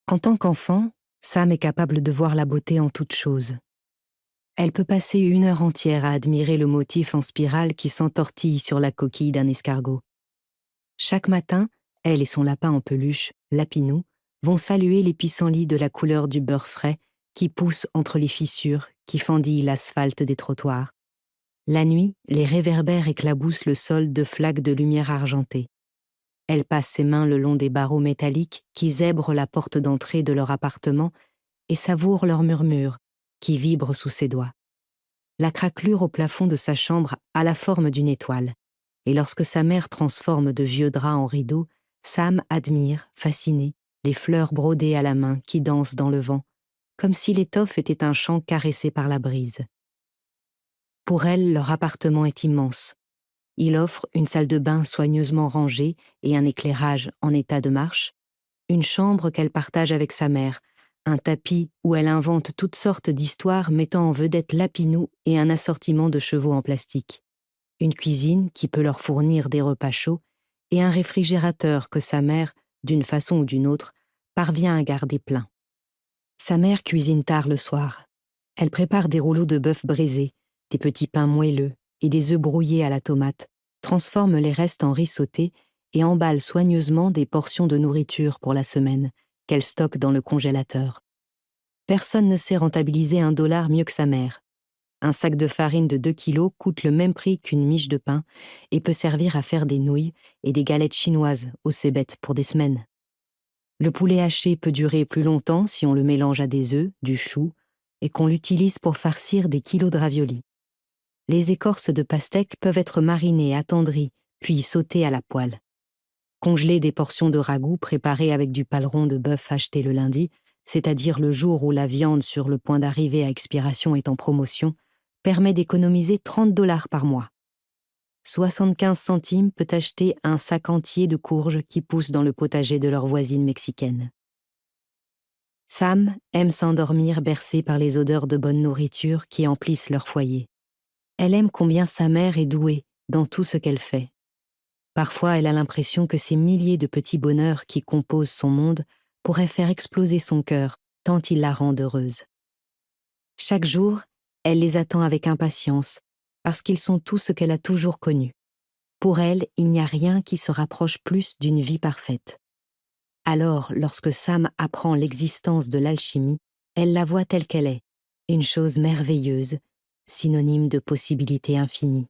En tant qu'enfant, Sam est capable de voir la beauté en toute chose. Elle peut passer 1 heure entière à admirer le motif en spirale qui s'entortille sur la coquille d'un escargot. Chaque matin, elle et son lapin en peluche, Lapinou, vont saluer les pissenlits de la couleur du beurre frais qui poussent entre les fissures qui fendillent l'asphalte des trottoirs. La nuit, les réverbères éclaboussent le sol de flaques de lumière argentée. Elle passe ses mains le long des barreaux métalliques qui zèbrent la porte d'entrée de leur appartement et savoure leurs murmures qui vibrent sous ses doigts. La craquelure au plafond de sa chambre a la forme d'une étoile, et lorsque sa mère transforme de vieux draps en rideaux, Sam admire, fasciné, les fleurs brodées à la main qui dansent dans le vent, comme si l'étoffe était un chant caressé par la brise. Pour elle, leur appartement est immense. Il offre une salle de bain soigneusement rangée et un éclairage en état de marche, une chambre qu'elle partage avec sa mère, un tapis où elle invente toutes sortes d'histoires mettant en vedette Lapinou et un assortiment de chevaux en plastique, une cuisine qui peut leur fournir des repas chauds et un réfrigérateur que sa mère, d'une façon ou d'une autre, parvient à garder plein. Sa mère cuisine tard le soir. Elle prépare des rouleaux de bœuf braisés, des petits pains moelleux et des œufs brouillés à la tomate, transforme les restes en riz sauté et emballe soigneusement des portions de nourriture pour la semaine, qu'elle stocke dans le congélateur. Personne ne sait rentabiliser $1 mieux que sa mère. Un sac de farine de 2 kilos coûte le même prix qu'une miche de pain et peut servir à faire des nouilles et des galettes chinoises au cébette pour des semaines. Le poulet haché peut durer plus longtemps si on le mélange à des œufs, du chou, et qu'on l'utilise pour farcir des kilos de raviolis. Les écorces de pastèque peuvent être marinées, attendries, puis sautées à la poêle. Congeler des portions de ragoût préparées avec du paleron de bœuf acheté le lundi, c'est-à-dire le jour où la viande sur le point d'arriver à expiration est en promotion, permet d'économiser $30 par mois. 75 centimes peut acheter un sac entier de courges qui poussent dans le potager de leur voisine mexicaine. Sam aime s'endormir bercée par les odeurs de bonne nourriture qui emplissent leur foyer. Elle aime combien sa mère est douée dans tout ce qu'elle fait. Parfois, elle a l'impression que ces milliers de petits bonheurs qui composent son monde pourraient faire exploser son cœur, tant ils la rendent heureuse. Chaque jour, elle les attend avec impatience, parce qu'ils sont tout ce qu'elle a toujours connu. Pour elle, il n'y a rien qui se rapproche plus d'une vie parfaite. Alors, lorsque Sam apprend l'existence de l'alchimie, elle la voit telle qu'elle est, une chose merveilleuse, synonyme de possibilités infinies.